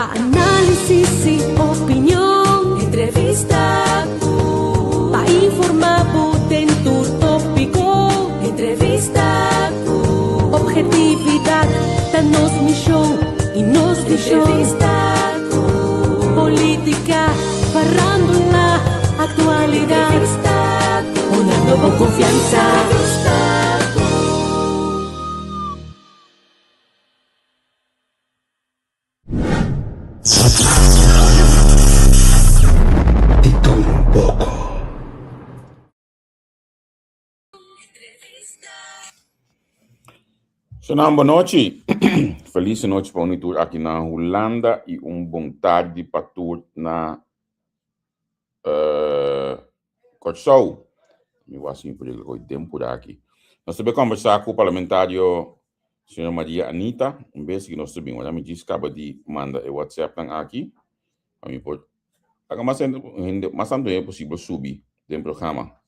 Análisis y opinión, entrevista pa informar dentro tópico, entrevista objetividad, danos misión y nos visión, entrevista política, farándula, actualidad, una nueva confianza. Boa noite. Feliz noite para unir aqui na Holanda e bom tarde para todos na Cotsou. Eu assim por ele tempo por aqui. Nós também conversar com o parlamentário senhora Maria Anita, vez que nós também, olha, me disse que acaba de mandar o WhatsApp aqui. A mim pode. Agora mas também é possível subir dentro do programa.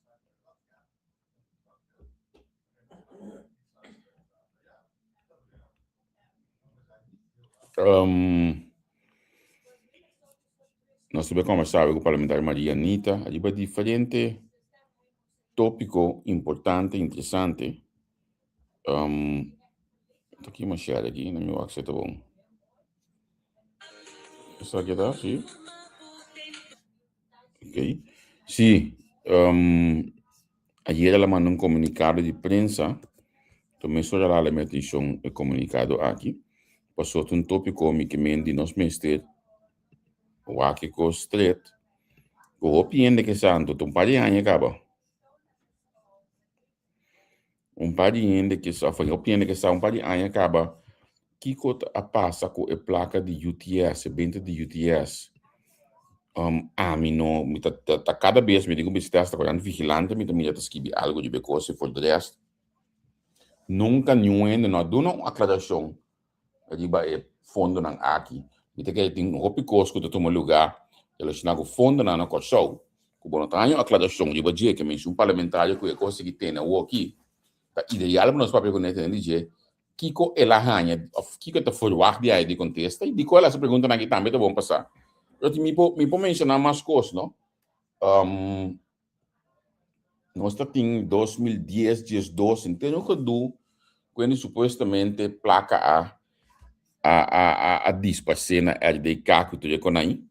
Nós também conversar com o parlamentário Maria Anita, ali para diferente tópico importante, interessante. Tô aqui uma share aqui no meu access, tá bom? Isso aqui tá, sim. Ok. Sim. Ayer ela mandou comunicado de prensa. Também só ela meteu comunicado aqui. Passou tópico que de nós mestre o aqui com street. O opinião que santo, um par de anos acaba. Um par de anos que só foi opinião que um par de anos acaba. Que a passa com a placa de UTS, venda de UTS. No, cada vez me digo, me está vigilante, me está escrever algo de coisa, por de resto. Nunca nenhum não dá uma aclaração. Ali vai fundo não aqui. Me tem que ter coisa que toma lugar. Ela está com fundo não Cotsou. Como não tem aclaração de budget que me um parlamentário que coisa que tem o aqui. Tá ideal para nós papel que tem de Kiko ela ranha, Kiko está fora de aí de contexto e de qual essa pergunta aqui também tá bom passar. Eu me vou mencionar mais coisas, não? Nós estamos em 2010, 2012, então que do quando supostamente placa a dispacena RDK que tu reconhece.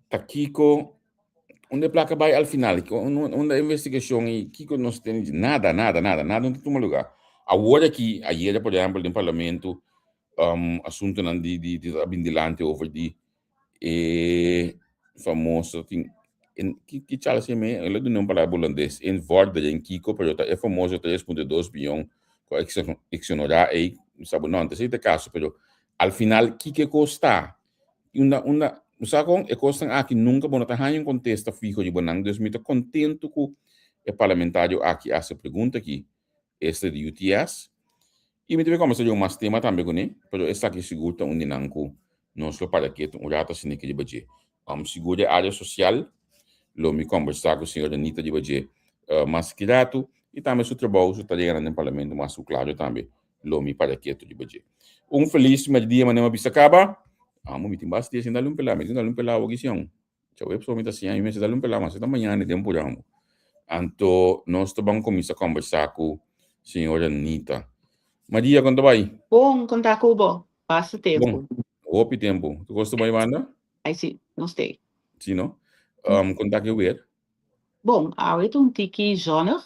Tá Kiko onde placa vai ao final, onde a investigação e Kiko não tem nada, não toma lugar. Agora aqui, ayer, por exemplo, no parlamento, assunto de abindilante over de famoso que Charles me ele do não palavra holandês em vordering em Kiko pero é famoso 3.2 bilhão com exonerar e sabe não tem esse caso pero al final que custa uma sabe é custa aqui nunca bom tá em contexto fijo de bonang Deus me tá contento com o parlamentário aqui essa pergunta aqui esta de UTS e me teve como se mais tema também com ele pero essa aqui segura onde não com nosso para que um rata se que de budget segura área social lo me conversar com a senhora Anita de budget mais direto e também seu trabalho está chegando no parlamento mais claro também lo me para que de budget feliz dia manhã bisa acaba me tem bastante assim dá pela me dá pela o que são eu é somente assim aí me dá pela mas da manhã nem tempo já então nós estamos começar a conversar com a senhora Anita Maria quando vai bom contar com o passa tempo bom tempo tu gosta mais banda aí sim não sei sim não contar que ver bom eu tiki zonnig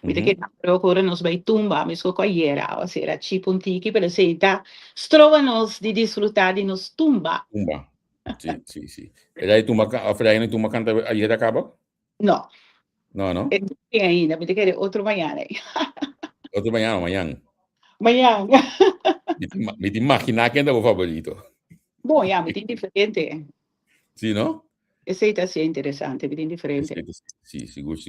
Weet ik, procura nos vai tumba, mas com era, ou seja, tipo tiki, para aceitar, strova-nos de desfrutar de nos tumba. Tumba, sim. E daí tumba, a freia tumba canta aí acaba? Não. Não? Tem ainda, me tem outro manhã. Outro manhã. Manhã. Me te imaginar quem é o favorito. Bom, me tem diferente. Sim, não? Esse está sendo interessante, me tem diferente. Sim, seguro.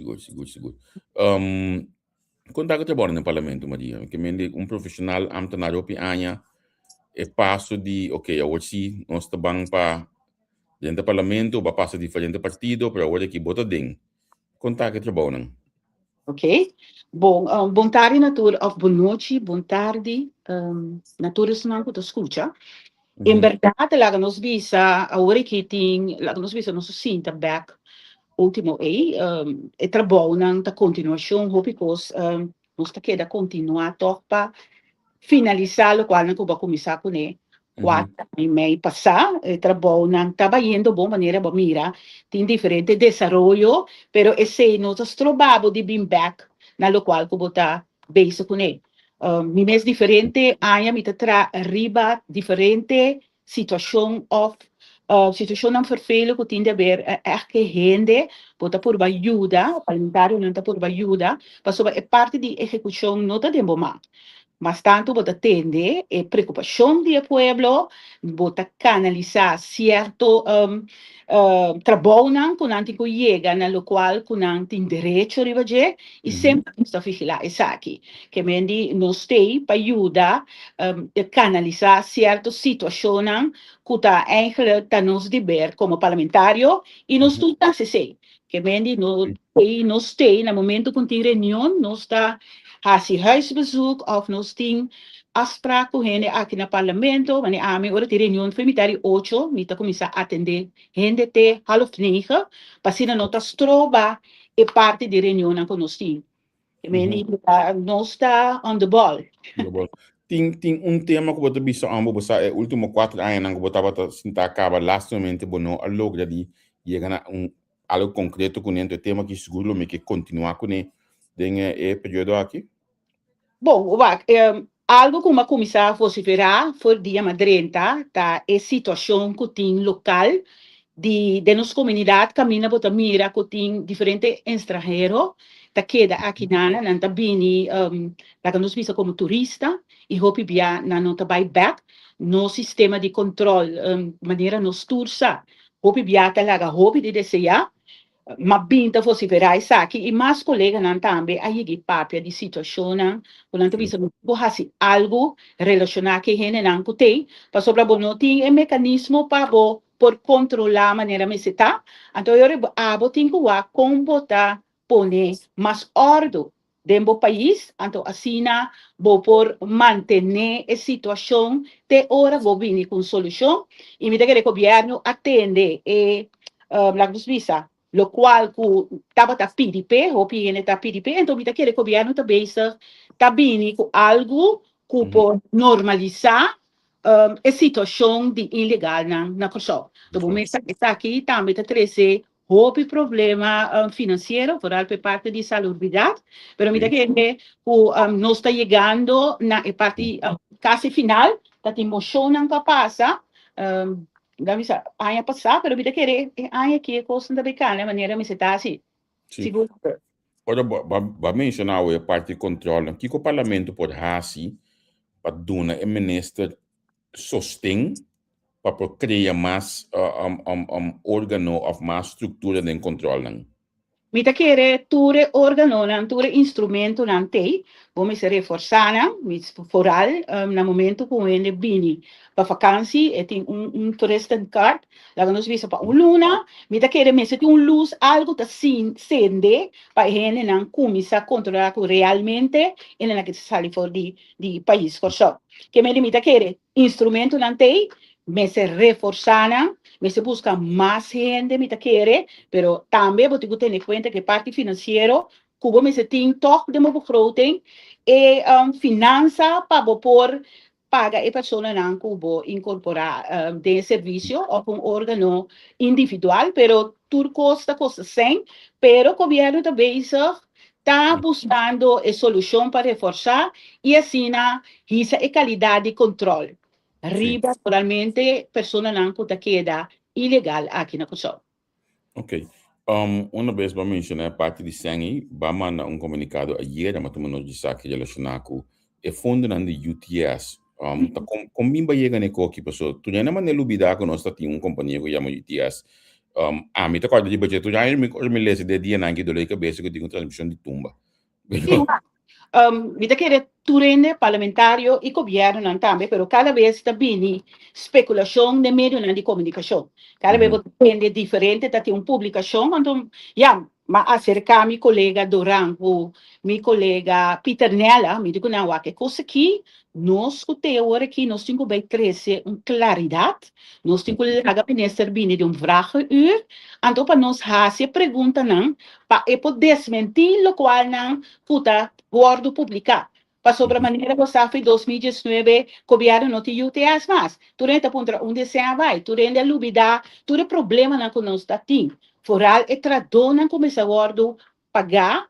Quando você trabalha no parlamento, Maria, que me profissional ambtenaar op anja e passo de, agora sim, nós estamos para dentro do parlamento, para passar diferente partido, para agora que bota dentro. Quando você trabalha? Ok. Bom tarde, natura, of boa noite, bom tarde, natura, se não escuta. In verdade, lá nos visa, agora que tem, lá nos visa, nos sinta back, último aí, e trabalho na continuação, because, nos tá queda continuar, topa, finalizar o qual não vou começar com ele. 4 anos passar, trabalho não estava indo de boa maneira, bom, mira, tem diferente desenvolvimento, pero esse nós trabalho de bring back, na lo qual eu vou estar base com ele. Mi mes diferente, aya mi tra riba diferente situação of situação não vervelho que tem de ver é que gente bota por ajuda, parlamentário não está por ajuda, mas é parte de execução não está de bom. Mas tanto bota atender a preocupação do pueblo, bota canalizar certo trabalho quando antigo chega, na qual quando tem direito a ribager, e sempre está vigilar isso aqui, que mendi nos tem para ajudar a canalizar certa situação que está eigenlijk nos dever como parlamentário e nos tudo se sei, que mendi nos tem no momento que tem reunião, nos está Hasi huisbezoek of nos ting afspraak com hen aqui no parlamento, wanneer ame ora de reunião foi mitari 8, mita começar a atender gente te 8:30, passina nota stroba e parte de reunião com nos ting. Meni nós está on the ball. Tem tema que você bisa amo você é último 4 anos que você bota sinta acaba lastamente bono a logra de chegar algo concreto com esse tema que seguro me que continuar com ele den período aqui. Bom, algo como a começar a vociferar foi dia 30, tá? É situação que tem local de nossa comunidade caminha para mira que tem diferente estrangeiro, tá queda aqui não tá bini, lá que nos visa como turista e hope bia na não tá back no sistema de controle, maneira nos tursa, hope bia tá lá hope de desejar ma binta fosse verai saki e mas colega nan tambe ayigi papia di situazione quando bisa bo hasi algo relacionado que hene nan kutei pa sobra bonoti e meccanismo pa bo por controlar maneira me seta então eu abo tinko wa combota pone mas ordo dentro do país então assina bo por manter a situação te ora vou vir com solução e me que o governo atende e la visa lo qual estava a PDP, o PN está PDP, então me daquele governo também está bem com algo que pode normalizar a situação de ilegal na pessoa. Então, me está aqui também está trazer houve problema financeiro, por parte de salubridade, mas me daquele que nós está chegando na parte quase final, está emocionando para passar, da misa aia passar, pero vida querer aia que coisa da bacana maneira me está assim. Seguro. Ora ba mencionar a parte de controle, que o parlamento pode fazer para dar a minister sostém para criar mais órgão ou mais estrutura de controle. Mita querer ture órgano, ture instrumento nante, vamos se reforçar, mis foral, na momento com ele bini, para vacância, e tem turista card, lá nos visa para luna, mita querer mesmo tem luz, algo tá sende, para ele não começar a controlar realmente, ele não que sai fora de país, corso. Que me limita querer instrumento nante, me se reforçar, me se busca más gente, me quiere, pero también vos tengo que tener en cuenta que parte financiero, Cuba me se tiene todo de begroting, e finanza para por paga e persona não Cuba incorporar de serviço ou um órgão individual, pero tudo costa sem, pero o governo também está buscando a solução para reforçar e assim essa é qualidade de controle. Riba, totalmente, persona não que queda ilegal aqui na Kosovo. Ok. Uma vez vamos mencionar a parte de sangue, vamos mandar comunicado ayer, mas também nos disse que relacionado com o fundo de UTS. Como bem vai chegar nesse aqui, pessoal? Tu já não maneira lubida que nós temos companhia que chama UTS. Me te acorda de budget, tu já me lese de dia não que dole que basic de transmissão de tumba. Vida que turende parlamentario e governo não também, pero cada vez está bem especulação de meio de comunicação. Cada vez depende diferente, tá tem publicação, então, ma acercar mi colega Durango, mi colega Peter Nella, me digo não, que coisa aqui, nós que agora aqui, nós temos que trazer uma claridade, nós temos que lagar minister bine de vragen uur, então para nós fazer pergunta não, para poder desmentir o qual não puta guardo publicar. Para sobre a maneira que você fez 2019, governo não tem UTS mais. Durante a ponta onde se vai, durante a lubida, todo problema não conosco está tendo. Vooral het tradonan começa a pagar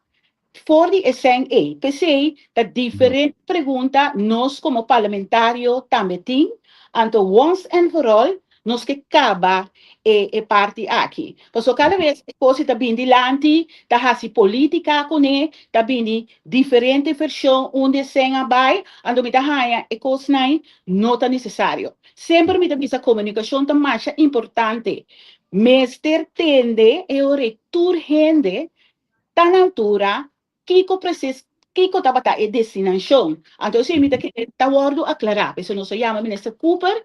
voor die SNE. PC, dat diferente pergunta, nós como parlamentário também tem, então, once and for all, nós que acaba parte aqui. Porque cada vez que coisa está bem dilante, está assim política com ele, está bem diferente versão onde se vai, então me dá raia, e coisa não é necessário. Sempre me dá essa comunicação tão mais importante. Meester tende e ore turgende tan altura kiko precis kiko tabata e destinação. Então se me que tá wordo aclarar, isso não se chama minister Cooper,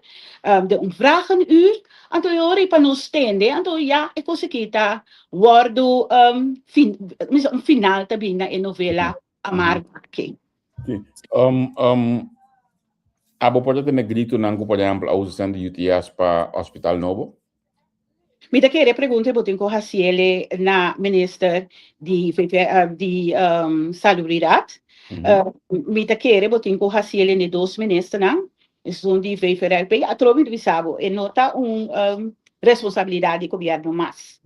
de vragenuur, então eu ore para nos tende, então ja, e cosa kita wordo final também na novela amarga aqui. Abo pode ter grito nango, por exemplo, a usação de UTS para Hospital Novo? Me queria perguntar, eu tenho que na minister de salubridade. Me queria, eu tenho que ne dois ministros, não? São de VVRP, a troca de visado, e nota responsabilidade do governo mais.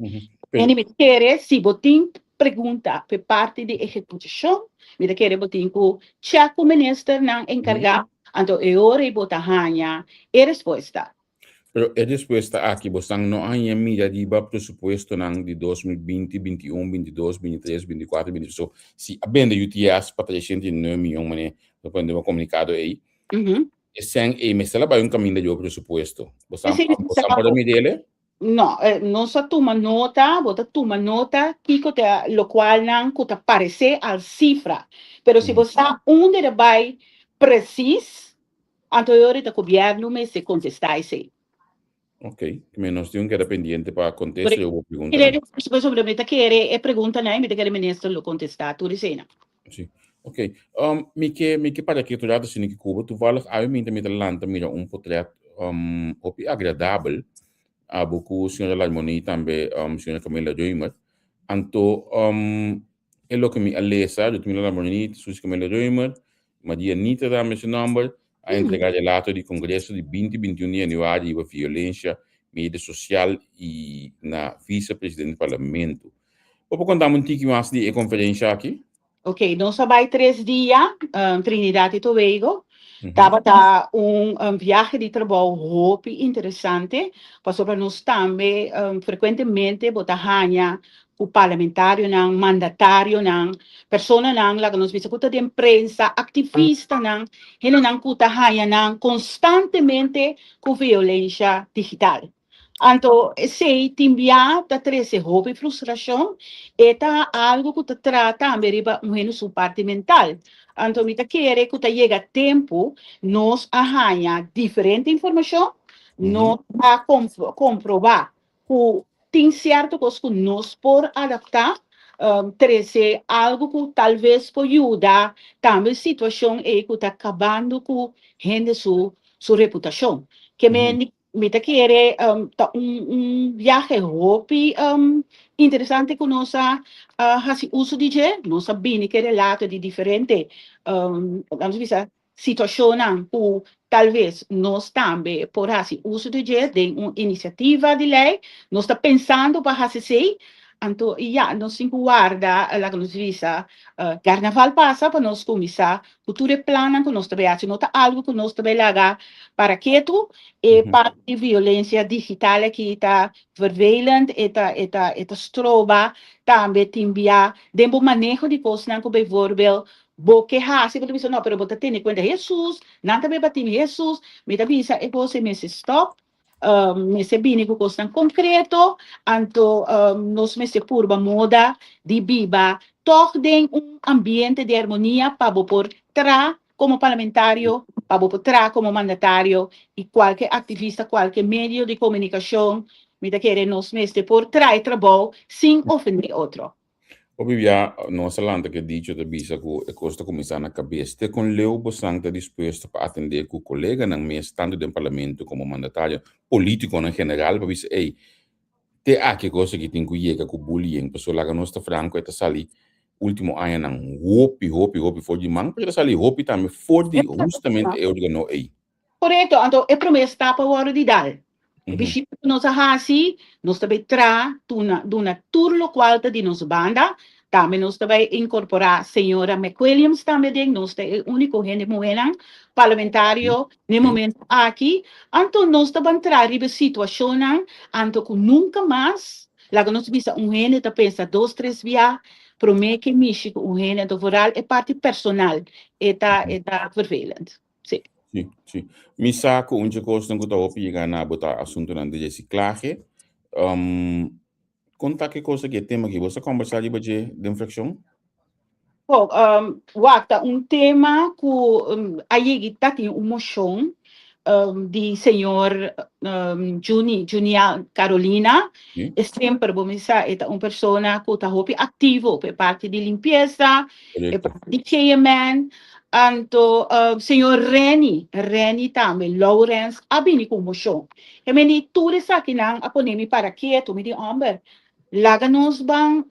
E me queria, se eu tenho pergunta por parte de execução, me queria, eu tenho que checar o ministro não encarregado, então eu botar ranha e resposta. Pero a resposta aqui, você não há em mídia de presupuesto de 2020, 21, 22, 23, 24, 25. Se a bem de UTS para 309 milhões, nós podemos comunicado aí. Sem e me sala vai caminho de presupuesto. Você pode me dele? No, não só toma nota, bota toma nota que lo qual não que aparece a cifra. Pero se você onde vai preciso, anterior do governo me se contestar isso. Ok, menos de que era pendiente para contestar, eu vou perguntar. Sobre a que pergunta, né? Me quer ministro lo contestar, tu dizendo. Sim, ok. Me que para que tu já tá sendo que Cuba, tu vai a mim também lanta mira portrait agradável a beaucoup senhora Larmoni também senhora Camila Joimer. Anto é lo que me alessa, do Camila Larmoni, Suzy Camila Joimer, Maria Nita da meu number. A entregar relato do Congresso de 2021 de januário de violência, mídia social e na vice-presidente do Parlamento. Vou contar um pouquinho mais de conferência aqui? Ok, nós vai 3 dias, Trinidad e Tobago. Estava viagem de trabalho muito interessante, passou para nós também frequentemente botar o parlamentário, mandatário, pessoa lá que nós visitamos de imprensa, ativista, ele não cuta constantemente com violência digital. Então, se timbia da treze hobby frustração, é algo que trata também de sua parte mental. Então, me quer que chega tempo, nós arranha diferente informação, nós a comprovar que tem certo coisa que nós por adaptar, trazer algo que talvez pode ajudar, também situação é que está acabando com gente sua reputação. Que me quer viaje hobby interessante que nós fazemos uso de nós sabemos que relato de diferente situação que talvez nós também por fazer uso de uma iniciativa de lei, nós está pensando para fazer então, nós temos que guardar lá que nós visa carnaval passa para nós começar futuro plano que nós trabalhamos, não algo que nós trabalhamos para que tu e para a violência digital que está vervelhando eta estroba também timbia dentro do manejo de coisas como por exemplo porque se você diz não, pero você tem em conta Jesus, não também bater Jesus, me dá visa e você me stop me se bine com coisa concreto, então nós me se purba moda de biba, tornem ambiente de harmonia para por tra como parlamentário, para por tra como mandatário e qualquer ativista, qualquer meio de comunicação, me da querer nós me se por trabalho sem ofender outro. Obvia, nossa landa que dice da bisa que costa começar na cabeça, te com leu bastante disposto para atender com o colega na minha estando do parlamento como mandatário político em geral, para dizer, ei, te há que coisa que tem que ir com bullying, pessoa lá que nós está franco, está sali último ano não, hopi for de mão, porque sali hopi também for de justamente eu digo não, ei. Correto, então é promessa para o hora de dar. E bicho nós assim, nós também tra duna turlo qualta de nos banda, também nós também incorporar senhora McWilliams também, nós é o único gente moena parlamentário no momento aqui, então nós também entrar em situação, então que nunca mais, lá que nós visa gente tá pensa 2, 3 dias, promete que Michigan gente do rural é parte personal, é vervelhante. Sim. Sim, sim. Mi saco onde gostam que eu pegar na botar assunto na de reciclagem. Conta que coisa que é tema que você conversar de infecção? Bom, wata tema que aí está tem moção de senhor Junia Carolina, Sim, sempre bom é uma pessoa que está ativo por parte de limpeza, é correto. parte de chairman, anto senhor Reni também, Lawrence, abini com moção. E meni tudo isso aqui não aponemi para quieto, me di amber. Laga nos bang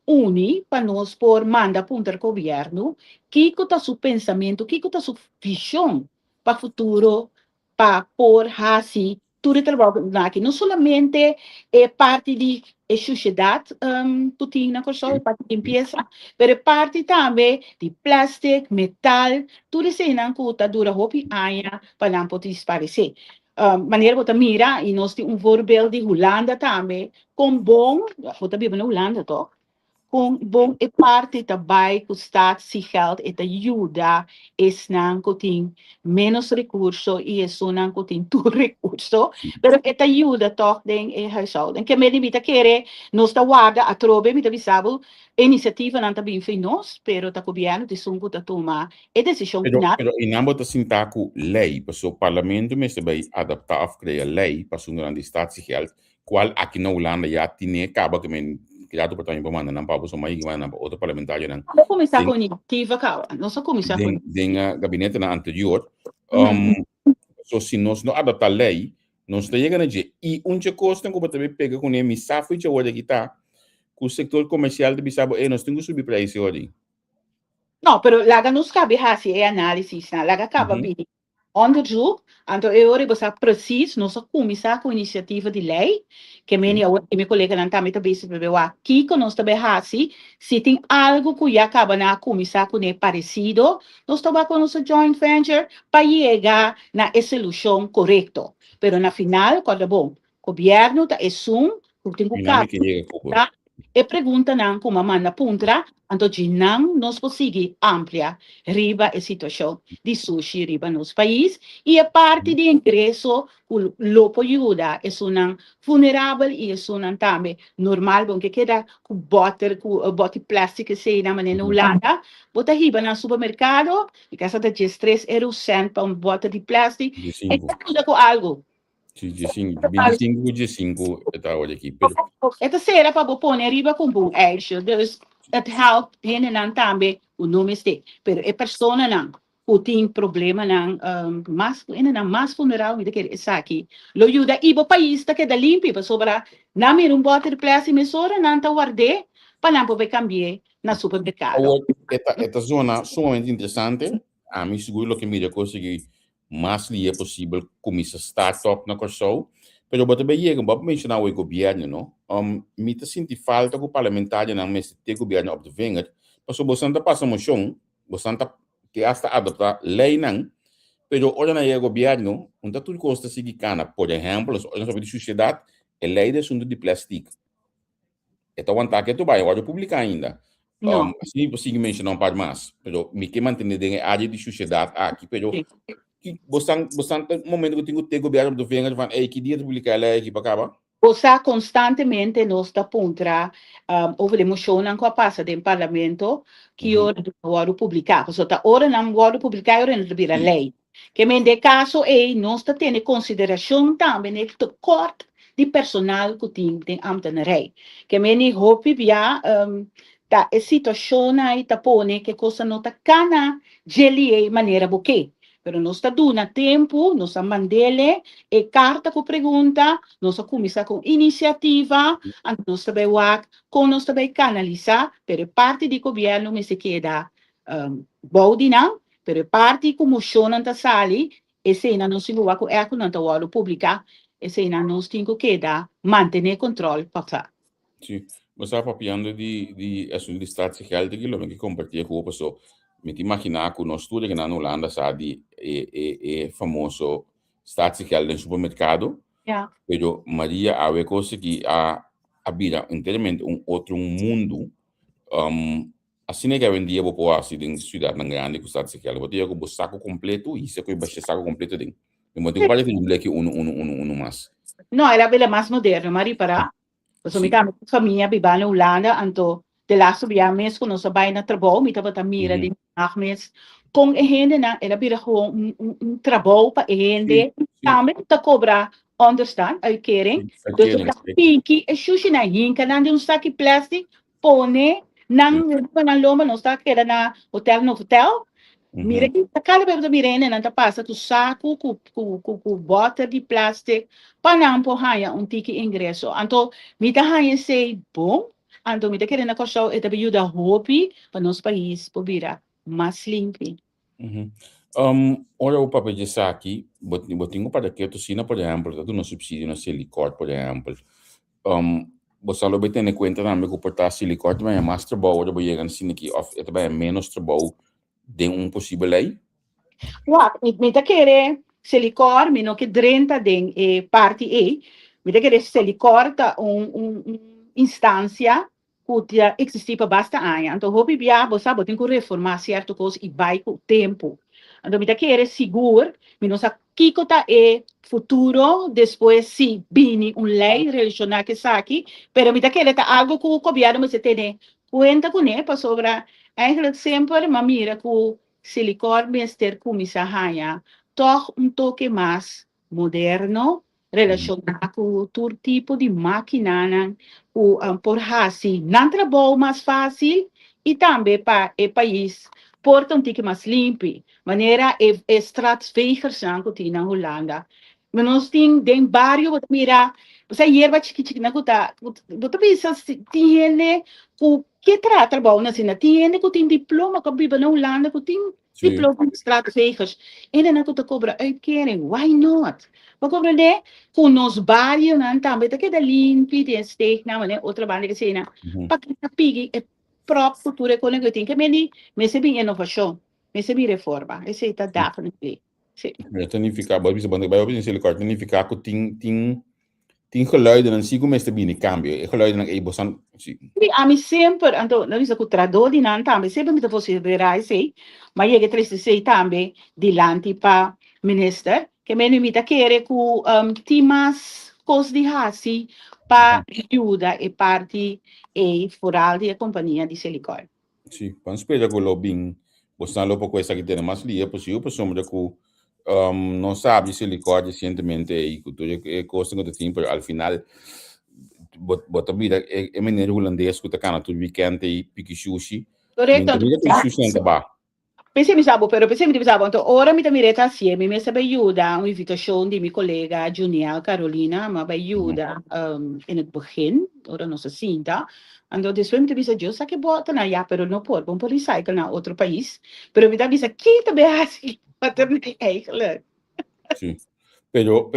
uni para nos por manda punta al governo, kiko ta su pensamento, kiko ta su visão para futuro, para por hasi, tudo trabalho aqui, não somente é parte de sociedade, putina coisa, é parte de limpeza, mas é parte também de plástico, metal, tudo isso não custa dura hopi aia para não poder desaparecer. Maneira que mira, e nós temos voorbeeld de Holanda também, com bom, você vive na Holanda, toch? Com bom é parte também que o Estado se geld e ajuda es não que tem menos recurso e es não que tem tu recurso, pero é ajuda toch den e huishouden. Que me limita querer nós ta guarda a trobe me avisava iniciativa não tá bem feita nós, pero ta governo de sungo ta toma e decisão final. Pero in ambos sintaku lei, so parlamento me se vai adaptar a criar lei para sunduran de staatsgeld, qual aqui na Holanda já tinha acaba que men criado para também manda não para so mai gimana para outro parlamentário não. Vamos começar com a iniciativa, cara. Nós vamos começar com Den gabinete na anterior, so se nós não adaptar lei, nós está chegando a dizer, e onde custa que você pega com ele, me sabe que hoje aqui tá, que o setor comercial de Bissau, nós temos que subir preço hoje. No, pero laga nos cabe hasi e analysis na laga acaba bem onderzoek, então eu vou preciso nós começar com iniciativa de lei, que meu colega não também também se bebeu aqui que nós também hasi, se tem algo que já acaba na começar com parecido, nós também com nosso joint venture para chegar na solução correta. Pero na final, quando bom, governo tá tem que tá e pergunta não como manda puntra, então de não nós conseguimos ampliar riba a situação de sushi riba nos país e a parte de ingresso o lopo ajuda é uma vulnerável e é uma também normal bom que queda com bote plástico sei na maneira Holanda bota riba no supermercado e casa de 3 € para bote de plástico e tudo com algo. De 25 está olha aqui. Esta será para pôr arriba com bom eixo. Dus het helpt hen en também o nome este. Pero é persona não. O tem problema não, mais vulnerável do que essa aqui. Lo ajuda e o país está que da limpo para sobrar. Não me bote de plástico mesora não tá guardé para não poder cambiar na supermercado. Esta zona sumamente interessante. A mim seguro que me conseguir mais li é possível começar a startup na coisa, mas eu também chego para mencionar o governo, não? Me te senti falta que o parlamentário não me ter governo op de vinger, mas você não passa moção, você não que hasta adaptar lei não, mas olha na o governo, onde tudo custa seguir cana, por exemplo, olha sobre a sociedade, é lei de assunto de plástico. Então, o que tu vai, olha publicar ainda. Assim, você mencionar um par mais, mas me que manter dentro da área de sociedade aqui, mas bastante momento que tenho que ter governo do Venga van que dia de publicar ela aqui para cá. Você constantemente nos da puntra over emoção não passa do parlamento que ora do publicar, porque tá ora não do publicar ora não vira lei. Que men de caso nós tá tendo consideração também o corte de personal que tem ambtenarij. Que men hoop via ta e situazione ai tapone che cosa nota cana geli e maniera buche. Pero non sta duna tempo, non sta mandele e carta con pregunta, non sta commissa con iniziativa, non sta bei wak, con non sta bei canalizza, per parte di governo mi si chieda baudina, per parte commozione ta sali, e se non si vuole con ecco non ta pubblica, e se non stingo chieda mantenere controllo passa. Sì, ma stava parlando di adesso di statistiche che compartia con so mi ti immagina con uno studio che in Olanda sa di è famoso statistiche nel supermercato, Ja. però Maria ha cose che abbia interamente un altro mondo, assim che vendia poco assim in ciudad nan grande con statistiche, lo potevo con sacco completo, e se coi baixo sacco completo ding. E mo dico parli di un black uno mas. No, era bella más moderno, ma ripara. So mi kami famiglia bibane Holanda anto de laatste jaar mes kono sa bijna trabaho, mi tava tamira di mes kung ehende na era bira gewoon un trabaho pa ehende kami ta cobra understand uitkering. Dus ik dacht pinky e sushi na hinka na un saki plastic pone nang na loma no sta que era na hotel no hotel. Mira que cada vez da mirene não tá passa tu saco com bota de plástico para não porraia tiki ingresso. Então, me tá raia sei bom. Então, me tá querendo coxar e também ajuda hobby para nosso país por virar mais limpo. Ora o papel de saque, botinho para que tu sina, por exemplo, tu não subsídio no silicor, por exemplo. Você lo bete em conta também que portar silicor também é mais trabalho, ora vai chegar assim que também é menos trabalho de possível lei. Wat, me tá querendo silicor, me não que drenta den parte e, me tá querendo silicor tá instância que existe para basta anos. Então, hobby via, você tem que reformar certo coisa e vai com o tempo. Então, me tá querendo seguro, me não sabe que tá é futuro, depois se bini lei relacionada que está aqui, pero me tá querendo algo que o governo você tem conta com ele para sobrar. Eigenlijk sempre, maar mira que silicor mister kumisa haya, toch toque mais moderno, relacionado com todo tipo de máquina, por assim, não trabalho mais fácil e também para o país porta tique mais limpo, maneira estratsveger zijn que na Holanda. Mas nós tem barrio, mira, você hierba chiqui na kuta, você pensa tem que trata bom na sina tiene que tem diploma que vive na Holanda que tem diploma de stratvegers e dan que te cobra uitkering why not we cobra de com nos barrio nan também te queda limpo de steek na mané outra banda que sina para que a pigi é próprio futuro econômico tem que me se bem inovação me se bem reforma esse está definitely sim significa mas bisa banda vai significa que tem geluiden en zie hoe binnen cambio geluiden en ebosan sim a mim sempre então não isso que traduz de nan também sempre me fosse verai sei mas é que triste sei também de lanti para minister que me limita querer com temas coisas de hasi para ajuda e parte e foral de companhia de silicone sim para esperar que o lobbying você não pode coisa que tem mais lia possível para sombra que não sabe se licor recentemente e cultura é coisa que tem por ao final bota vida é maneira holandês que tá cana todo weekend e pique sushi correto sushi não tá pensei mi sabo então ora mi mireta assieme mi sabe aiuta un'invitazione di mia collega Junia Carolina ma aiuta in het begin ora non si sinta ando después mi bisa yo sa che bota na ya pero no por bom por recycle na outro país pero mi bisa que também assim eigenlijk. Sim. Pero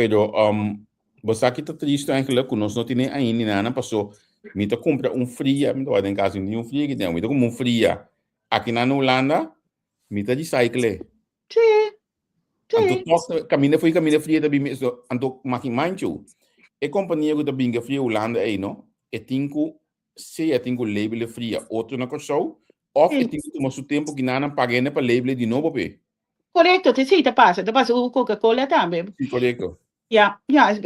você aqui tá triste eigenlijk que nós não tem ainda nada passou. Me tá compra fria, me tá em casa de fria que tem, me tá como fria. Aqui na Holanda, me tá recycle. Sim. Anto tosta caminha fria da mesmo, anto making mind you. E companhia que tá binga fria Holanda aí, não? E tinco se é tinco label fria, outro na coisa, ou é tinco tomar seu tempo que nada paguei para label de novo, pé. Corretto, sì, ti passa con Coca-Cola também. Sì, corretto. Ja,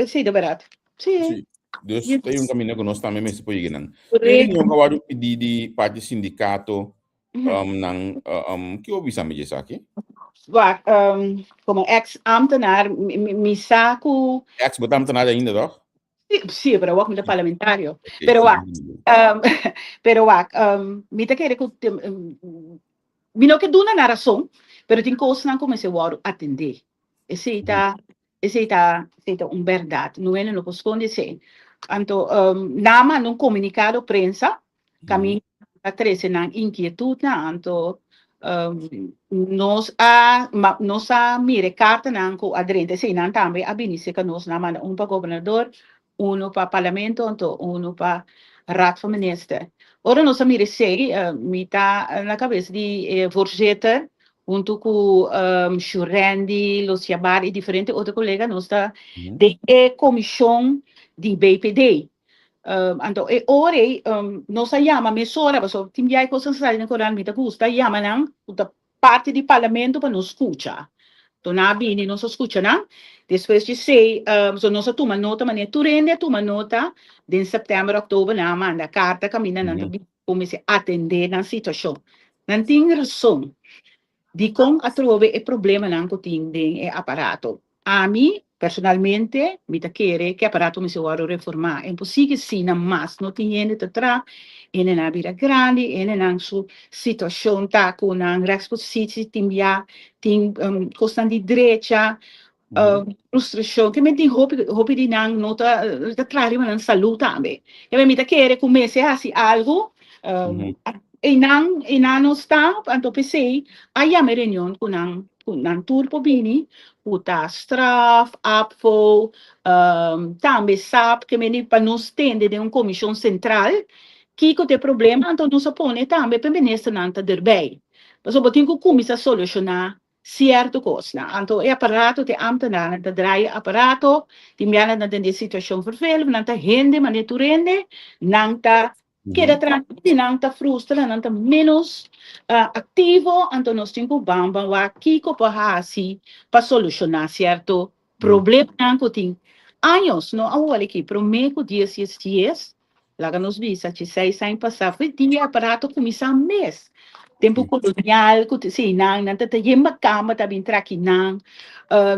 sì, è vero. Sì. Dus tem caminho que nós também mesmo pode ir não. Corretto. Tem agora de parte sindicato nang que ouvi sabe disso aqui? Como ex-ambtenaar, mi saco. Ex-ambtenaar ainda toch? Sí, pero wak met parlamentario. Okay, Pero sim, wak, pero wak, mita kere ko mino que duna na razão, pero tem coisas não comecei a atender. Esse é verdade, não é não esconde se. Então, nama num comunicado prensa, caminho a treze na inquietude, então nós mire carta na co aderente, se não também a binice que nós nama para governador, para parlamento, então para raad van minister. Ora nós mire sei, me tá na cabeça de voorzitter, junto com Shurendi, Lucia Bar e diferentes outros colegas, nós está de comissão de BPD. Então, ora, nós chama mesora, mas o time aí coisas sai na coral, me tá gusta, chama não, da parte do parlamento para nos escutar. Então, na bini, nós escuta, não? Depois de sei, nós toma nota, mas tu rende, toma nota, de setembro, outubro, na manda carta, caminha, não comece a atender na situação. Não tem razão de como a trove é problema não que tem aparato. A mim, personalmente, me tá querer que aparato me se vá reformar. É impossível sim, mas não tem gente atrás, e na vida grande, e na sua situação tá com a responsabilidade tem questão de direita, frustração, que me tem roupa de não nota trabalho na saúde também. Que me tá querer começar a fazer algo e não está, então pensei, aí a reunião com ang turpo bini, puta straf, apfo, também sabe que me para nos tende de uma comissão central, que tem problema, então nos opõe também para ministro não tá derbei. Mas eu tenho que começar a solucionar certo coisa. Então é aparato de ambtenaar, de draai aparato, de miana na de situação vervelho, não tá rende, mas não rende, não tá queda tranquilo, não tá frustra, não tá menos ativo, então nós temos que bamba o aqui para solucionar certo problema que tem. Anos, não agora aqui, prometo 10 dias, lá nos visa, que 6 anos passados, foi dia aparato começar mês. Tempo colonial, sim, não tá yemba cama, tá bem traqui não.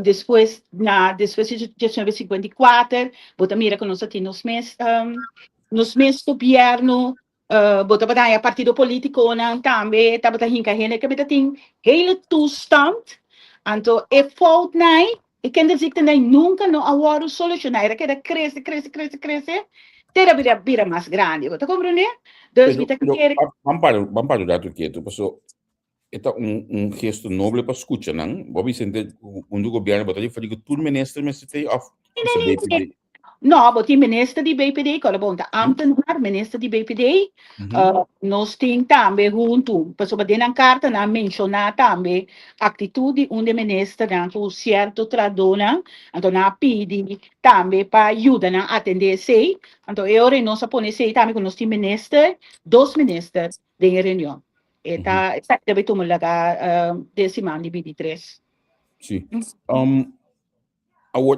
Depois de 1954, bota mira que nós temos nos meses do governo, bota a partido político não também, tá bota hinka hene que bota tem hele toestand, então é falta não, e quem diz que não nunca não agora solucionar, que cresce, vira mais grande, bota compreender? Dus me tá querer. Vamos para o lado que tu passou. Esta gesto nobre para escutar, não? Bobby sente do governo botar de fazer que tudo ministro mas tem off. No, but die minister die BPD, de ambtenaar, minister die BPD, nós temos também junto, pessoa de na carta na mencionar também atitude onde minister na com certo tradona, então na pedi também para ajudar na atender sei, então eu e nós apone sei também com nós temos minister, dois ministers de reunião. Eta deve tomar lá décima de 23. Sim.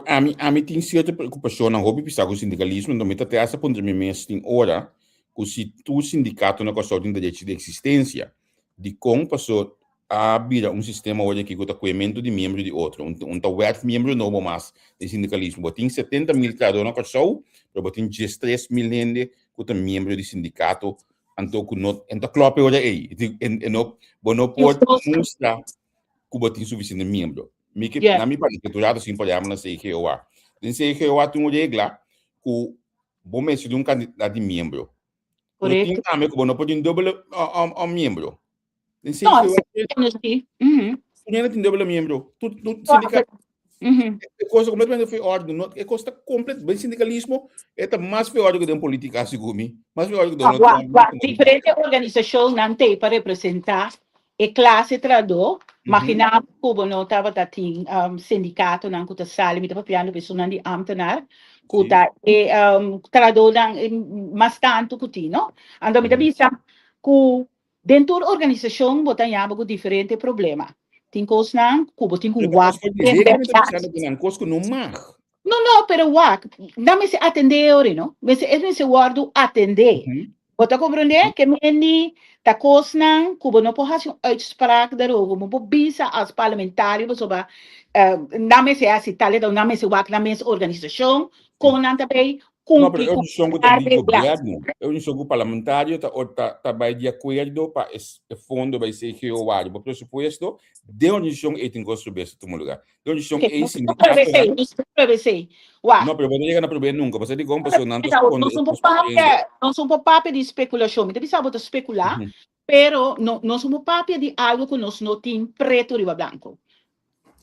A mim tem certa preocupação na hobby pisar com o sindicalismo, então até essa ponto de mês tem hora que se tu sindicato na questão de direito de existência, de como passou a virar sistema hoje que está coemento de membro de outro, tá wet membro não mais de sindicalismo, botin 70.000 cada na questão, para botin 13.000 gente que tá membro de sindicato, então que não, então klope hoje aí, e não pode mostrar que botin suficiente membro. Na minha parte, que tu já assim pode na CGOA. Na CGOA tem uma regra que o mês de um candidato de membro. Correto. Tem também que não pode um doble membro. Na CGOA tem doble membro. Tu sindicato. É coisa completamente foi ordem. É coisa completa. Bem sindicalismo é mais feio do que uma política assim mais feio do que diferente organização não tem para representar a classe trador. Imagina que não estava tendo sindicato não que sali me estava piando pessoas de ambtenaar que tá trador mas tanto que tinha não então me avisa que dentro da organização botar já com diferente problema tem coisas não que tem que não pero dá-me se atender não mas é se guardo atender Você compreende que meni ta coisa que não pode fazer uitspraak daarover, maar bisa als parlementariër na me se assim tal então na me se wak na me organização com não também Não, pero cumprir eu com não sou a de regras. governo, eu não sou parlamentário, tá vai de acordo para esse fundo vai ser que eu acho, o pressuposto, de onde são e tem gosto sobre esse lugar. De onde são Ok, e não sindicato, atravessei, não atravessei. Uau, não, pero você chega na problema nunca, você diga uma pessoa não está então, responde, não são por papo de especulação, me deve saber especular, pero não são por papo de algo que nós não temos preto e branco.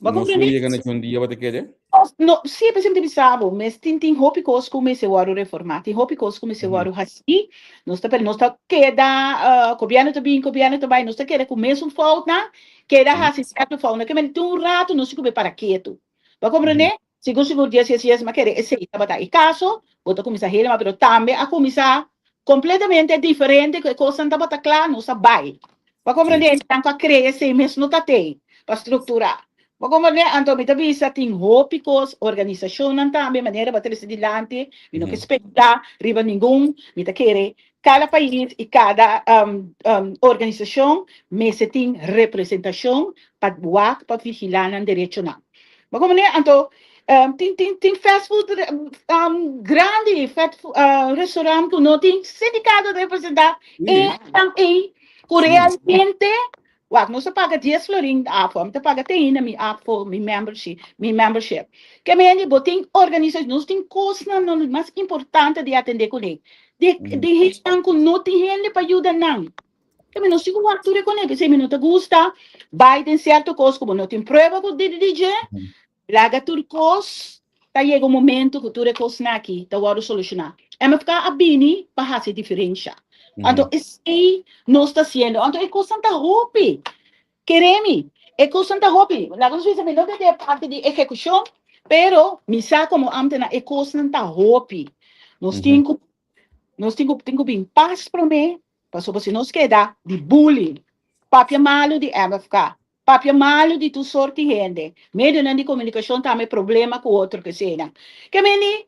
Vai não sou compreender? chega naquele dia, você quer? No, sì, per esempio, pensavo, mas tem hopi cos come se waru reformati, hopi cos come se waru hasi, non sta per non sta queda copiano to bem, non sta queda com mesmo falta, queda hasi certo falta, que men tu rato não se come para quieto. Va compreender? Seguro dia se ma quere esse tabata e caso, bota começar ele, mas pero também a começar completamente diferente que coisa não tabata claro, não sa vai. Va compreender? Tanto a criar esse mesmo não tá tem para estruturar. Como anto mi tabisa ting hopicos organização não também maneira para ter dilante, não que espectar riba nenhum, mi querer cada país e cada organização me se tem representação para boa para vigilar o direito não. Mas como anto tem fast food grande, restaurante que não tem sindicato de representar e realmente Wag, não se paga 10 florin AFO, não se paga tem na mi AFO, mi membership. Que me ande botem organizações, nós tem coisas não mais importante de atender com ele. De restam com não tem gente para ajudar não. Que me não sigo o altura com ele, se me não te gusta, vai tem certo coisa como não tem prova com DJ, laga turcos, tá chega momento que tu recos na aqui, tá hora solucionar. É me ficar a bini para fazer diferença. Então, isso não está sendo. Então, é coisa da roupa. Queremos. É coisa da roupa. Na coisa que não tem parte de execução, pero, me sabe como antena, é coisa da roupa. Nós temos que vir paz para mim, para se nós queda de bullying, papel malo de MFK, papel malo de tu sorte de gente, meio de comunicação também problema com o outro que seja. Que meni,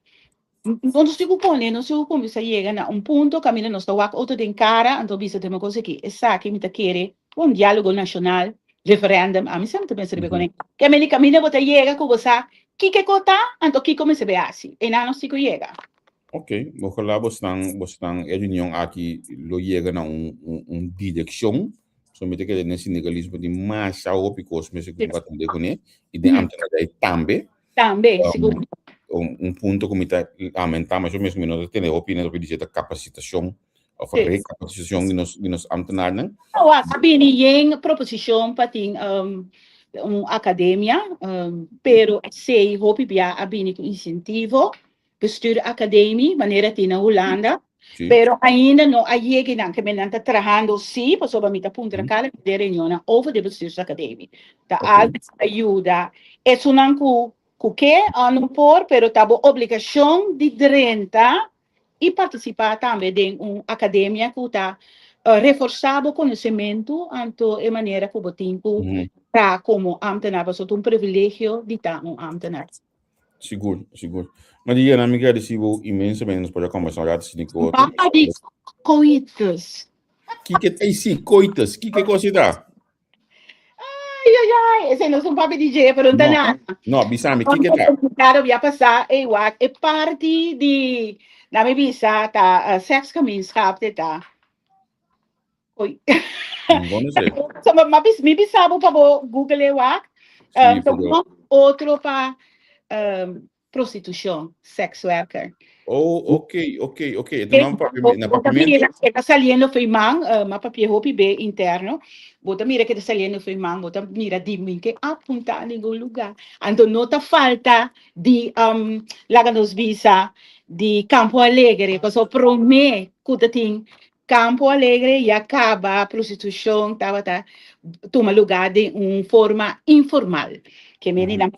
não se compõe, não se compõe, se chega a ponto, caminho não está outro de encara, então bisa tem uma coisa aqui, essa que me tá querer, diálogo nacional, referendum, a mim sempre pensa de com ele. Que meni caminho você chega com você, que cota, então que come se vê assim, e não se chega. Ok, ojalá estão a reunião aqui lo chega na direção, somente que nesse sindicalismo de massa ópicos, mas que vai atender com ele, e de antena também. Também, seguro. Ponto que está aumentar, mas eu mesmo não tenho opinião sobre dizer da capacitação, ou recapacitação de nós ambtenares. A Bini proposição para ter academia, pero sei hope bia a Bini com incentivo, bestuur academia, maneira tem na Holanda, pero ainda não a chega não que me não está trabalhando sim, para sobre a minha ponta cara de reunião over de bestuur academia, da ajuda, é só não que não por, pero tabo obrigação de 30 e participar também de uma academia que está reforçado o conhecimento anto de maneira que o tempo para como ambtenaar, so um privilégio de estar ambtenaar. Seguro. Mas Diana, amiga, recebo imensamente para conversar assim com Papa de coitos. Que é sim, coitas, que considera? Ai, esse não é um papo de DJ, pero não nada. Não, bisame, que tá? Claro, vai passar, é parte de, na minha visa, tá, seksgemeenschap, tá. Oi. Vamos ver. Mas me bisabo para Google então outro para prostituição, sex worker. Oh, ok. Então não papimento. Está saliendo firman, mas papel hopi be interno. Bota mira que está saliendo firman, bota mira di mim que apunta em algum lugar. Então nota falta de nos visa de Campo Alegre, que só promete que tem Campo Alegre e acaba a prostituição, toma lugar de uma forma informal. Que menina,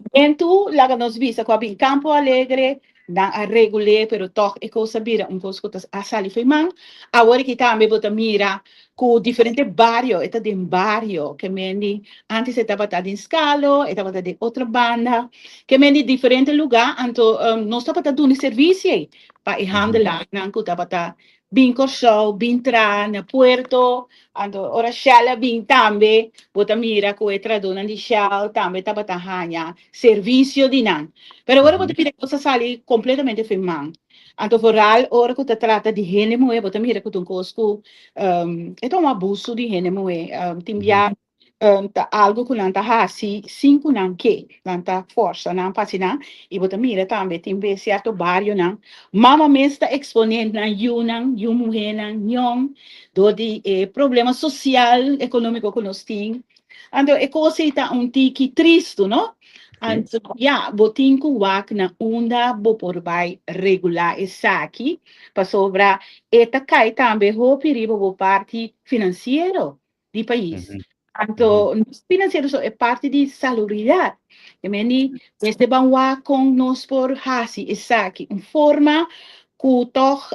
nos visa que Campo Alegre, na regular, pero toch é coisa bira, coisa que a sali foi man. Agora que também bota mira com diferente barrio, está de barrio, que mendi antes estava em Scalo, estava de outra banda, que mendi diferente lugar, então nós estava dando serviço para handlar, não que estava bin Corsol, bin Tra, na Puerto, ando ora Shala bin tambe, bota mira ko traduna di Shal, tambe tabatahanya, servicio di nan. Pero ora bota mira cosa sali completamente femman. Anto vooral ora ko trata di hene moe, bota mira ko tun cosco, é um abuso de hene moe, timbia algo que não está assim, cinco não que, não está força, não passa não, e bota mira também, tem bem certo bairro não, mama mesmo está exponendo na you mulher não, nhong, do de problema social, econômico que nós temos, então é coisa está tiki triste, não? Então, ja, botin ku wak na onda bo por vai regular essa aqui, para sobra, eta cai também ho perigo bo parte financeiro do país. Então, financeiro é parte de salubridade. E meni, desde banwa com nós por hasi, essa aqui, forma que toch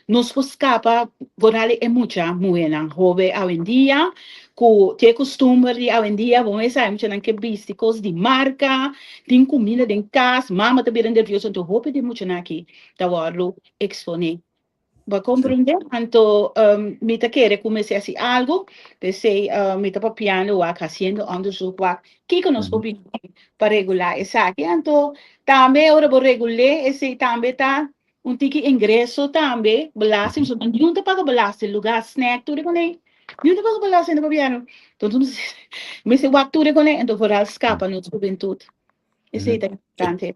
nos escapa, vorale é muita moeda, hobby hoje em dia, que te costume de hoje em dia, vamos sair muito que bísticos de marca, tem comida em casa, mama também é nerviosa, então hobby de muito aqui, tá vendo, exponer. Va a comprender, tanto me te quiere comenzar a hacer algo, pensé, me te papiando o haciendo onderzoek, ¿qué conozco para regular esa? Entonces, también ahora por regular ese también está tiki ingreso también, belasting, so não te paga belasting, lugar snack, tudo com ele, não te paga belasting no governo. Então, me se wak tudo com ele, então, por escapa no juventude. Esse é importante.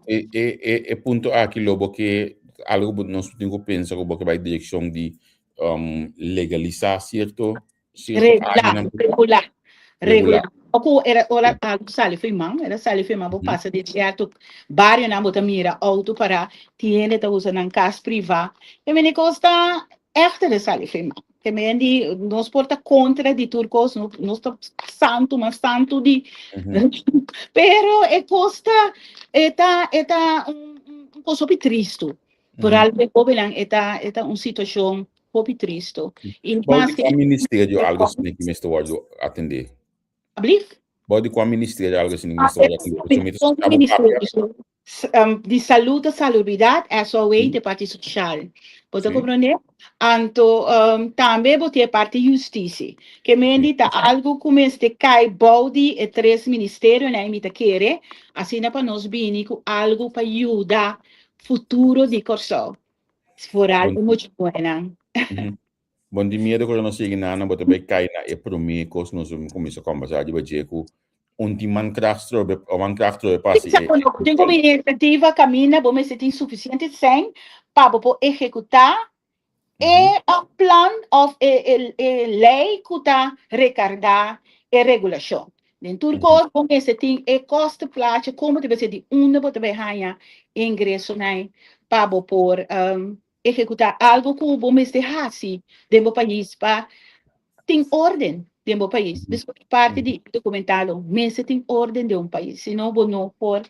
Punto aqui, logo que algo que nós temos que pensar que vai direção de legalizar regular. Oku era sali firman, era sali firman, bo passa de certo bairro na bota mira auto para tiene ta usa nan casa privada. E me costa echt de sali firman. Que me andi nos porta contra de turcos, nos santo, mas santo de pero e costa eta coisa triste. Por algo pobelang eta situação hopi triste. Mas o ministério algo assim que me estou atender. Pode com o ministério algo assim que me estou atender. De saúde e salubridade é só o de parte social. Pode compreender? Então, também pode parte justiça. Que me indica algo como este cai body e três ministérios na imita querer, assim para nós vir com algo para ajudar futuro de Corsol. Se for algo muito bueno. Bom, de medo que eu não sei nada, mas também cai na economia, que nós começamos a conversar de baixo com man krachtstrobe, man krachtstrobe passa. Tem como iniciativa caminha, bom, mas tem suficiente sem para executar o plano of lei que está recardar e regulação. Dentro do corpo, bom, esse tem custo plate, como deve ser de onde você vai ganhar ingresso, né, para por executar algo que o bom é assim, dentro do país, para tem ordem dentro do país. Isso é parte de documentado, mas tem ordem de país, senão não por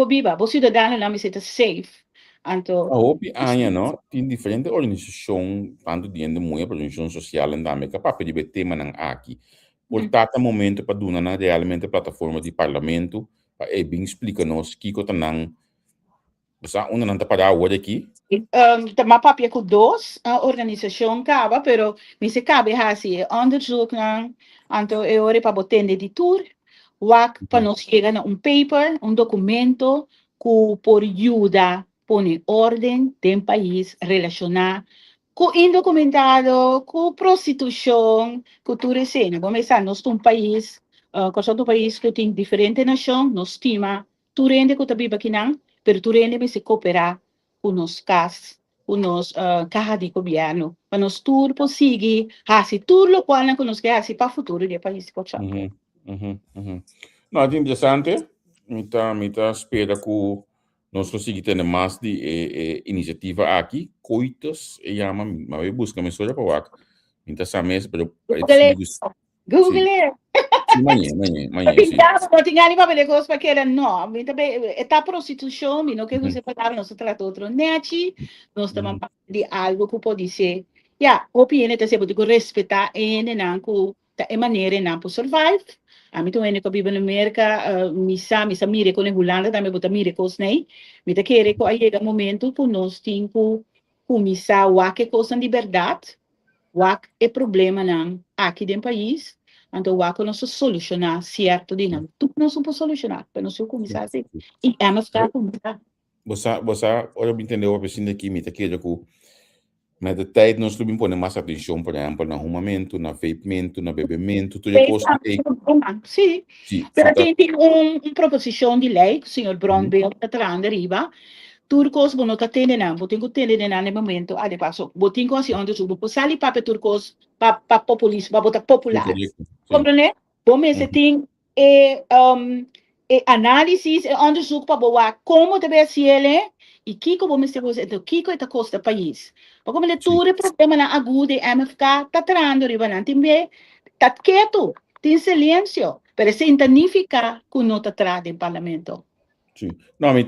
viva, o cidadão não se está safe. Então, não, tem diferentes organizações, tanto dentro da mulher, organização social, e também capaz de ver tema não aqui. Por tanto, momento para donar realmente plataforma de parlamento, para bem explicar-nos que que não onde não está para a hora aqui? Mas papia com duas organizações caba, pero me se cabe assim, onderzoek na, então eu ore para botar de tour, para nós chegar a paper, documento que por ajuda pôr em ordem do país, relacionar com indocumentado, com prostituição, com tudo isso. Vamos pensar, nós temos país, país que tem diferentes nações, nós temos tudo que está vivo aqui não, pero tudo que se cooperar com os CAS, com os carros de governo, para nós tudo conseguir, assim, tudo o qual nós queremos para o futuro do país. Não, é interessante. Me espera que nós conseguimos ter mais de iniciativa aqui, coitas, e já mas busca me soja para o ac. Então, sabes, pero Google. Amanhã. Não tinha nem para negócio para que era não. Está prostituição, não que você falar, nós tratamos outro net, nós estamos de algo que pode ser, opinião está sempre de respeitar ele não que é maneira não para survive. A mim também que vivo na América, misa mire com a Holanda também botar mire com os nei. Me tá querer que aí chega momento que nós temos começar o que coisa de verdade, o é problema não aqui dentro do país, então o que não se solucionar certo de não, tudo não se pode solucionar, para não se começar assim, e é mais caro começar. Você olha bem entendeu a pessoa aqui, me tá que mas de tijd nós devemos pôr mais atenção, por exemplo, no arrumamento, no vapimento, no bebimento, tudo é coisa que sim, sim, pero tem proposição de lei que o senhor Bromberg está trazendo arriba. Turcos não está tendo não, vou ter que ter no momento, adequado, vou ter que assim onde eu vou sair para turcos, para populismo, para botar popular, compreende? Bom, mas tem análise, onde eu para boa como deve ser ele e que como me se você então que coisa custa país, porque como ele tudo problema na agudo MFK está trazendo riba não tem bem, está quieto, tem silêncio, pero se significa que não está trazendo parlamento. Sim. Não, me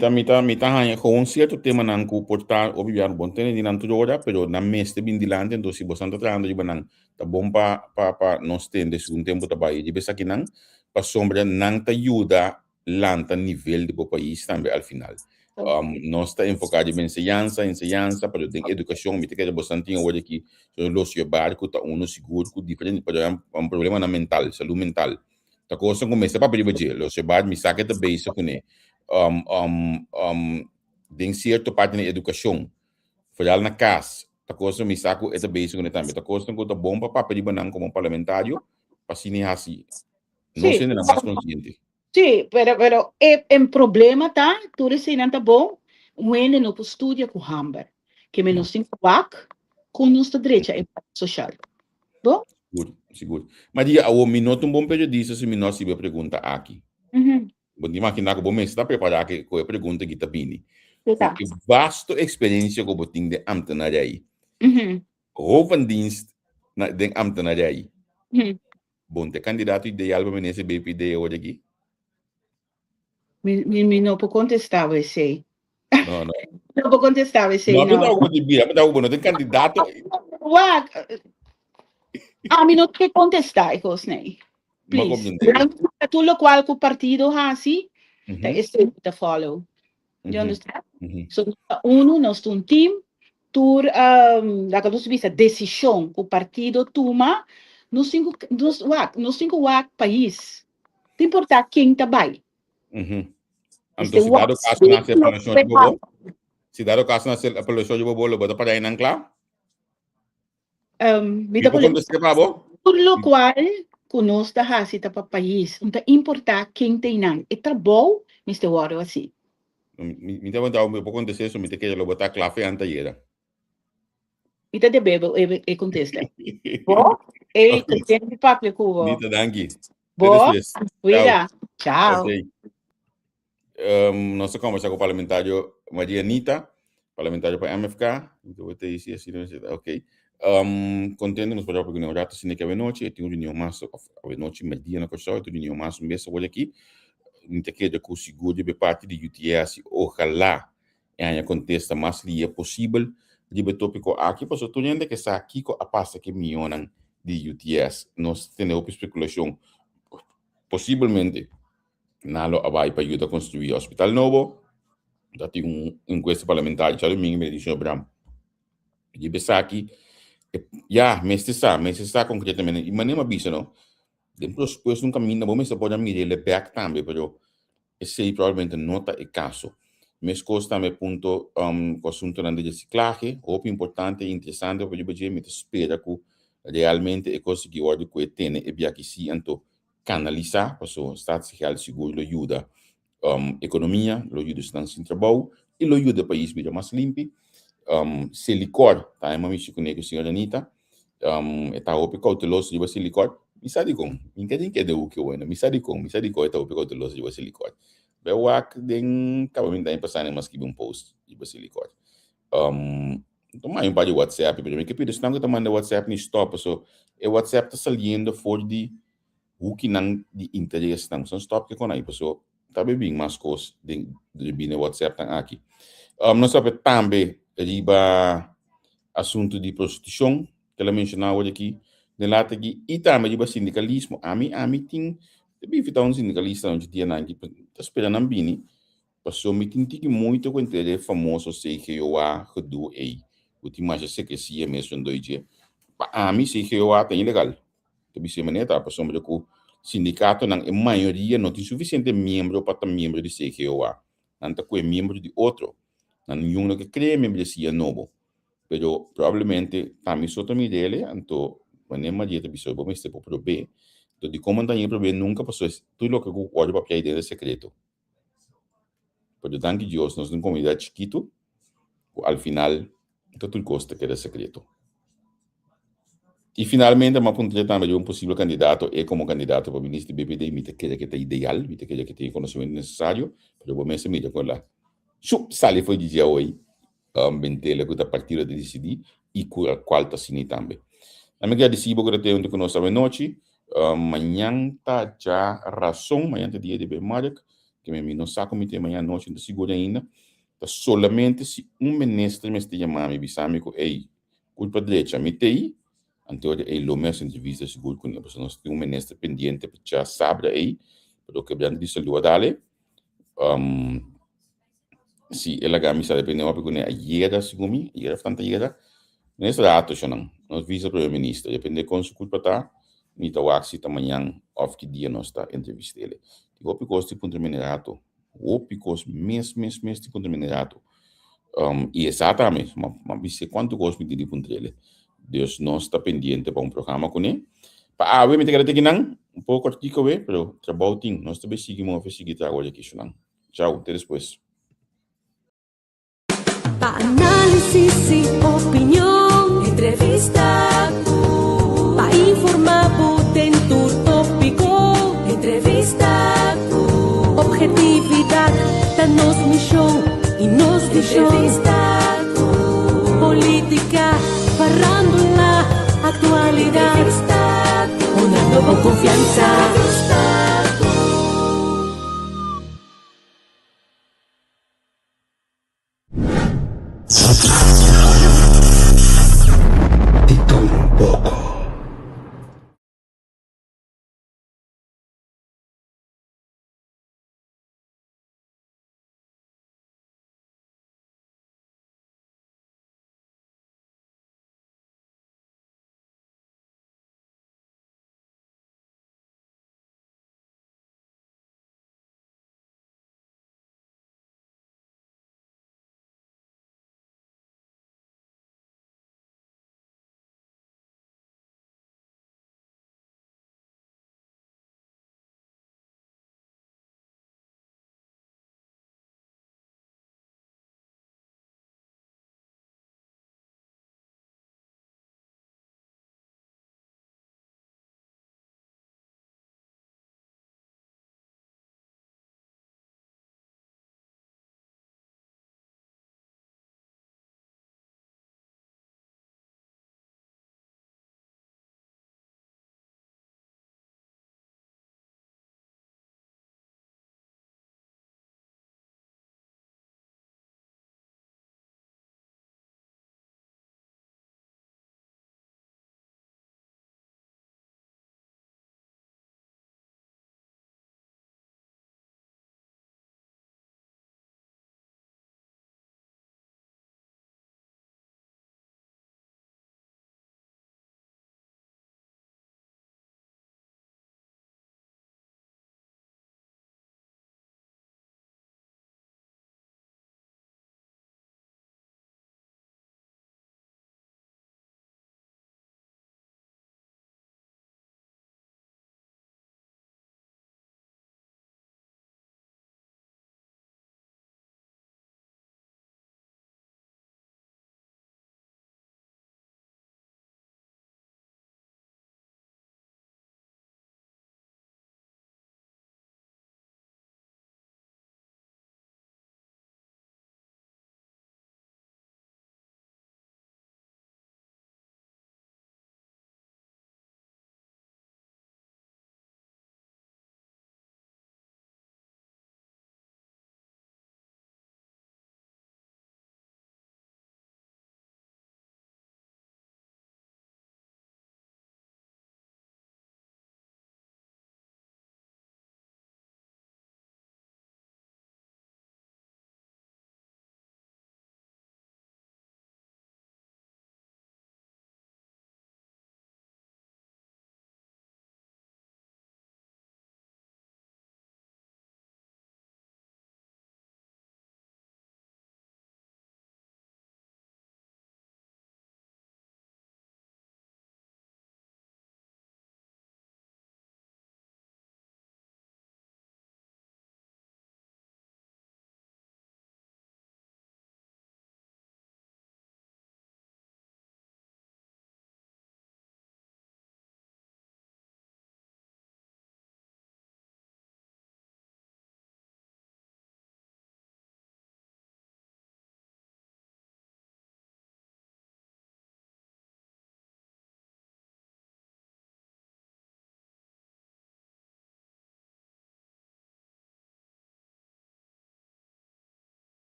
tá com um certo tema não que portar obviamente bom tem de não tudo hora, pero na mês de bem dilante então se você está trazendo de banang tá bom para nós ter desse um tempo trabalho de pensar que não para sombra não te ajuda lanta nível de país também ao final. Nós está enfocado em ensinança, para ter educação, me tem que bastante hoje aqui los barco tá seguro que diferente para um problema na mental, saúde mental. Tá coisa começa para privar los barco me saca da base com ele. Tem certa parte na educação, falar na casa, tá coisa me saco essa base com ele também, tá coisa que tá bom para papel banang como parlamentário, para sini assim, não sendo mais consciente. Sim, pero é problema tá, tudo isso não tá bom, when no estudia com Hamber, que menos 5 com nossa direita é social. Bom? Seguro. Mas diga, o minuto um bom periodista se me nós se pergunta aqui. Bom, de máquina que bom mês está preparado com a pergunta que tá bini. Que vasta experiência que eu tenho de ambtenaria aí. Hoofddienst de ambtenaria aí. Bom, te candidato ideal para nesse BPD hoje aqui? Me não pode contestar esse. Não. Não pode contestar esse, não. Não, não tem candidato. Me não tem que contestar, Cosney. Please. Tudo o qual o partido assim, é sempre follow. You understand? So, nós temos um time, da vista decisão que o partido toma, nos cinco países. Não importa quem está bem. Então, se dado caso na separação de bobo, se dado caso na separação de bobo, bota para aí não claro? Tudo o qual conosco da raça para o país, não importa quem tem não. É bom, Mr. Waro, assim. Me dá vontade de acontecer isso, me tem que botar clave anterior. Me dá de bebo e contesta. Bom, e tem de papel com o. Nita dangi. Bom, cuida. Tchau. Nós conversamos com o parlamentário Maria Nita, parlamentário para a MFK. Então, vou ter isso assim, ok. Contente nos para porque já está que a noite, tem reunião mais a noite media na coisa, tem reunião mais mês hoje aqui. Não tem que ter com seguro de parte de UTS, ojalá em contexto mais livre possível. De tópico aqui, porque tu ainda que está aqui com a pasta que milhões de UTS, nós temos especulação possivelmente nalo vai para ajudar a construir hospital novo. Já tem encuesta parlamentar, já domingo me disse Abraham. De pensar aqui mas está concretamente, e maneira bisa não. Depois nunca me bom, mas pode me ele back também, pero esse provavelmente não tá o caso. Mas costa me ponto com assunto de reciclagem, ou importante e interessante para o me espera que realmente é coisa que o que tem e bia que se então canalizar, para o Estado Social Seguro ajuda economia, ajuda o sem trabalho e ajuda o país mais limpo. Se licor, tá? Uma vez com o senhor Anita, está o cauteloso de você licor, me sabe como, ninguém quer de o que eu ainda, me sabe como, está o cauteloso de você licor. Eu acho que acabamos de passar em que um post de você licor. Então, mais um par de WhatsApp, mas que pede senão que manda WhatsApp nem stop, so o WhatsApp está saliendo for de o que não de interesse não, são stop que com aí, pessoal, tá bem mais coisas de no WhatsApp tá aqui. Nós sabemos também riba assunto de prostituição que ela mencionou hoje aqui de lá aqui e também riba sindicalismo a mim tem bem fitar sindicalista onde dia não que tá esperando um bini passou me tem muito com ele famoso sei que eu a do aí Uti mais se que se é mesmo dois dias. A mim se que eu até ilegal. Então se maneira para sombra que sindicato não a maioria não tem suficiente membro para estar membro de CQOA. Não tá com membro de outro. Não nenhum que crê membro de CQOA novo. Pero provavelmente também só também dele, então quando é uma dieta bisou bom este por B. Então de como também por B nunca passou tudo o que eu olho para aí dele é secreto. Pero danke Deus, nós não comunidade chiquito, ao final tudo custa que era secreto. E finalmente, uma pontinha também de possível candidato e como candidato para o ministro do BPD, me te queria que está ideal, me te queria que tenha conhecimento necessário, pero vou mesmo me com lá. Sali foi dizer hoje, bentele que está partido de decidir e qual está sini também. A minha decisiva que tem onde que nós sabemos noite, amanhã tá já razão, amanhã tá dia de bemarek, que me não sabe como tem amanhã noite, não segura ainda, tá solamente se ministro me está chamando, me bisame que ei, culpa direita, me tem então ele lo mesmo entrevista seguro com ele, nós temos ministro pendiente para já saber aí, pero que brand disse lo dale, se ela gami sabe depende uma pergunta a segumi, tanta iera, nesse rato já não, nós visa primeiro-ministro, depende com sua culpa tá, me tá o axi amanhã, of que dia nós tá entrevista ele. E o picos tipo terminato, o picos mesmo tipo terminato, e exatamente, mas visse quanto gosto me dir ele. Deus não está pendiente para programa com ele. Para a me te aqui não, pouco artigo pero trabalho tem, nós também seguimos a seguir agora aqui não. Tchau, até depois. Pa análisis y opinión, entrevista, pa informar dentro tópico, entrevista, objetividad, danos mi show y nos di show, política, farándula, actualidad, una nueva confianza.